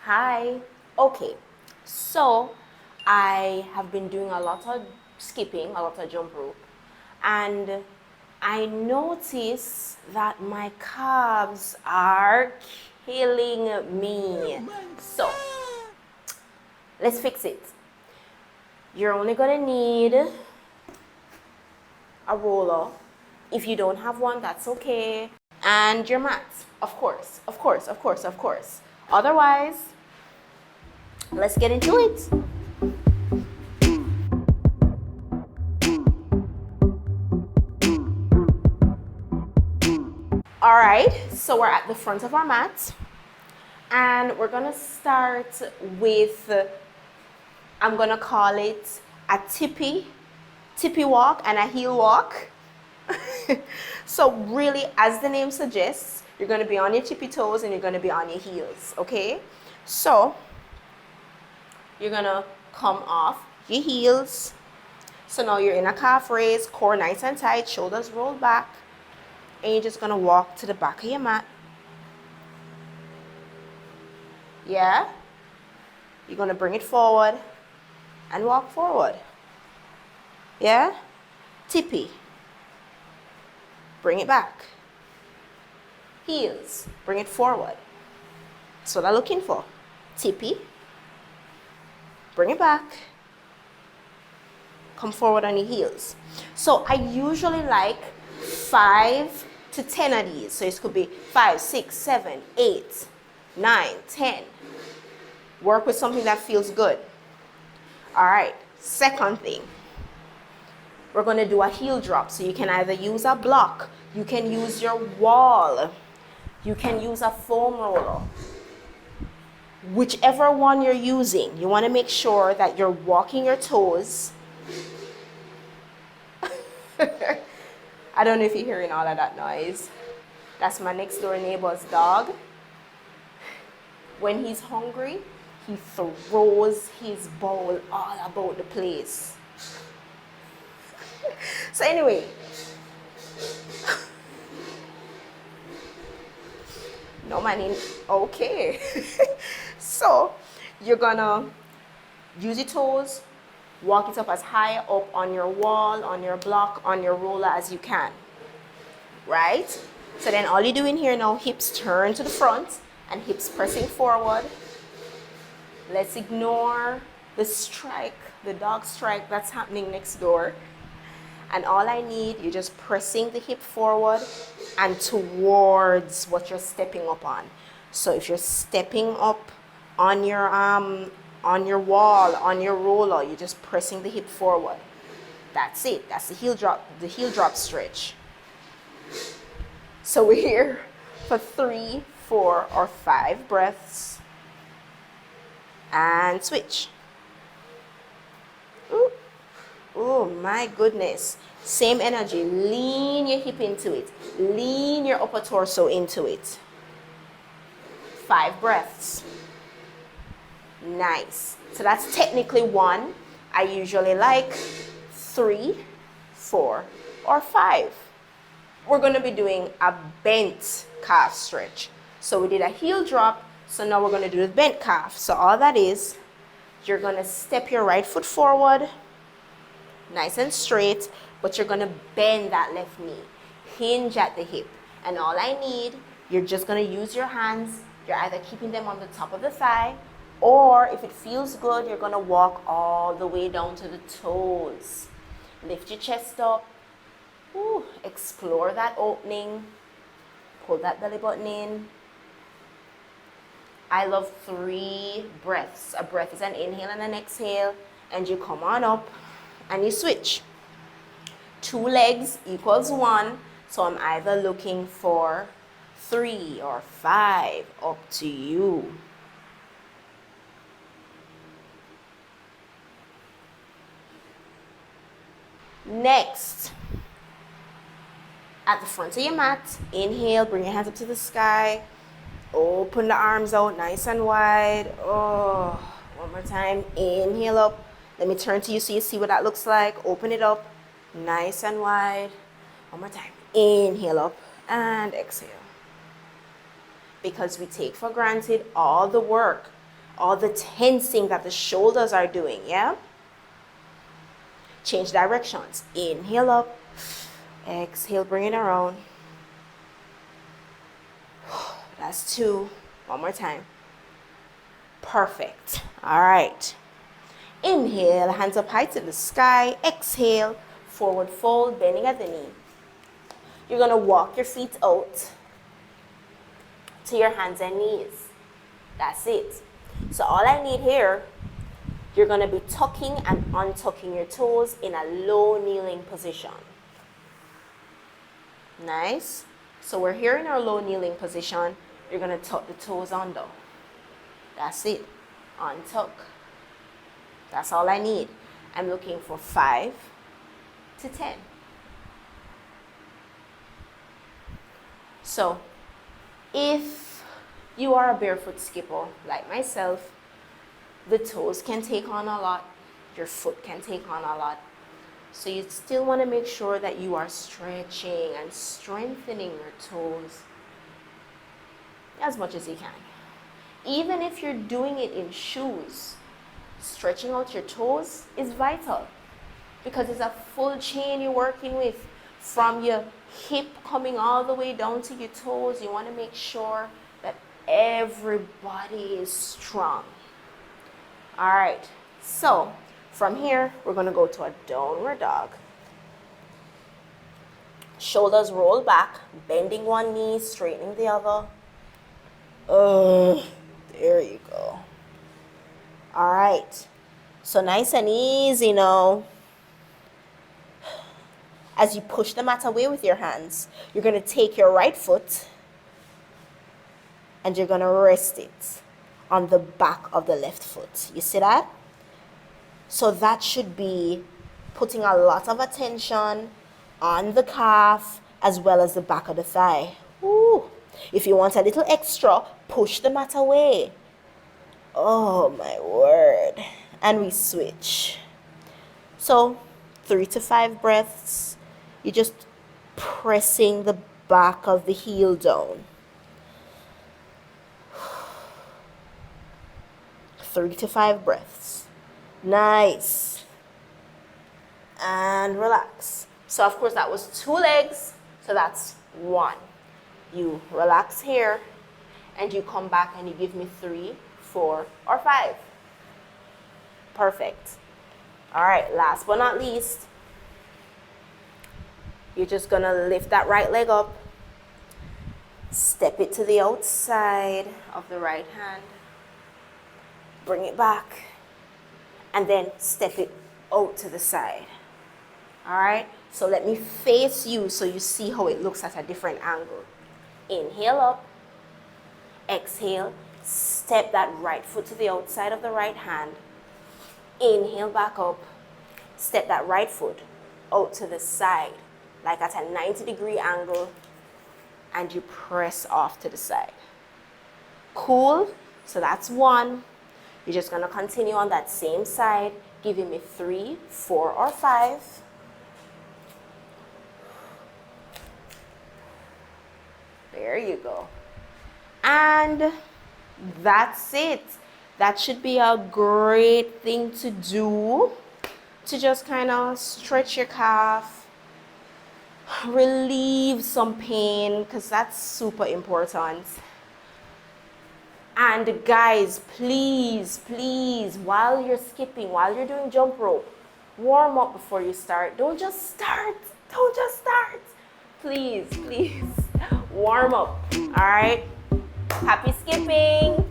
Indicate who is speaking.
Speaker 1: Hi. Okay, so I have been doing a lot of skipping, a lot of jump rope, and I notice that my calves are killing me. So let's fix it. You're only gonna need a roller. If you don't have one, that's okay. And your mat, of course, of course, of course, of course. Otherwise, let's get into it. All right, so we're at the front of our mat, and we're gonna start with, I'm gonna call it a tippy walk and a heel walk. So really, as the name suggests, you're gonna be on your tippy toes and you're gonna be on your heels, okay? So you're gonna come off your heels. So now you're in a calf raise, core nice and tight, shoulders rolled back, and you're just gonna walk to the back of your mat. Yeah? You're gonna bring it forward and walk forward. Yeah? Tippy. Bring it back. Heels. Bring it forward. That's what I'm looking for. Tippy. Bring it back. Come forward on your heels. So I usually like 5 to 10 of these. So it could be 5, 6, 7, 8, 9, 10. Work with something that feels good. All right, second thing. We're going to do a heel drop. So you can either use a block, you can use your wall, you can use a foam roller. Whichever one you're using, you want to make sure that you're walking your toes. I don't know if you're hearing all of that noise. That's my next door neighbor's dog. When he's hungry, he throws his bowl all about the place. So anyway, no man, okay. So you're gonna use your toes, walk it up as high up on your wall, on your block, on your roller as you can, right? So then all you're doing here now, hips turn to the front and hips pressing forward. Let's ignore the strike, the dog strike that's happening next door. And all I need, you're just pressing the hip forward and towards what you're stepping up on. So if you're stepping up on your wall, on your roller, you're just pressing the hip forward. That's it. That's the heel drop stretch. So we're here for 3, 4, or 5 breaths. And switch. Ooh. Oh my goodness. Same energy. Lean your hip into it. Lean your upper torso into it. 5 breaths. Nice. So that's technically 1. I usually like 3, 4, or 5. We're going to be doing a bent calf stretch. So we did a heel drop. So now we're going to do the bent calf. So all that is, you're going to step your right foot forward, nice and straight, but you're going to bend that left knee. Hinge at the hip. And all I need, you're just going to use your hands. You're either keeping them on the top of the thigh, or if it feels good, you're going to walk all the way down to the toes. Lift your chest up. Ooh, explore that opening. Pull that belly button in. I love 3 breaths. A breath is an inhale and an exhale. And you come on up and you switch. 2 legs equals 1. So I'm either looking for 3 or 5. Up to you. Next, at the front of your mat, inhale, bring your hands up to the sky. Open the arms out nice and wide. Oh, one more time. Inhale up. Let me turn to you so you see what that looks like. Open it up. Nice and wide. One more time. Inhale up and exhale. Because we take for granted all the work all the tensing that the shoulders are doing, yeah? Change directions. Inhale up, exhale, bring it around. That's 2. One more time. Perfect. All right. Inhale, hands up high to the sky. Exhale, forward fold, bending at the knee. You're going to walk your feet out to your hands and knees. That's it. So all I need here, you're going to be tucking and untucking your toes in a low kneeling position. Nice. So we're here in our low kneeling position. You're going to tuck the toes under. That's it. Untuck. That's all I need. I'm looking for 5 to 10. So if you are a barefoot skipper like myself, the toes can take on a lot. Your foot can take on a lot. So you still want to make sure that you are stretching and strengthening your toes as much as you can. Even if you're doing it in shoes, stretching out your toes is vital because it's a full chain you're working with from your hip coming all the way down to your toes. You want to make sure that everybody is strong. All right, so from here, we're going to go to a downward dog. Shoulders roll back, bending one knee, straightening the other. There you go. All right, so nice and easy now. As you push the mat away with your hands, you're going to take your right foot and you're going to rest it on the back of the left foot. You see that? So that should be putting a lot of attention on the calf as well as the back of the thigh. Ooh. If you want a little extra, push the mat away. Oh my word. And we switch. So 3 to 5 breaths. You're just pressing the back of the heel down. 3 to 5 breaths. Nice. And relax. So of course that was 2 legs. So that's 1. You relax here and you come back and you give me 3, 4, or 5. Perfect. All right, last but not least, you're just gonna lift that right leg up, step it to the outside of the right hand, bring it back, and then step it out to the side. All right, so let me face you so you see how it looks at a different angle. Inhale up, exhale, step that right foot to the outside of the right hand, inhale back up, step that right foot out to the side, like at a 90-degree angle, and you press off to the side. Cool, so that's 1. You're just gonna continue on that same side, giving me 3, 4, or 5. There you go. And that's it. That should be a great thing to do to just kind of stretch your calf, relieve some pain, because that's super important. And guys, please, please, while you're skipping, while you're doing jump rope, warm up before you start. Don't just start. Don't just start. Please, please, warm up. All right? Happy skipping.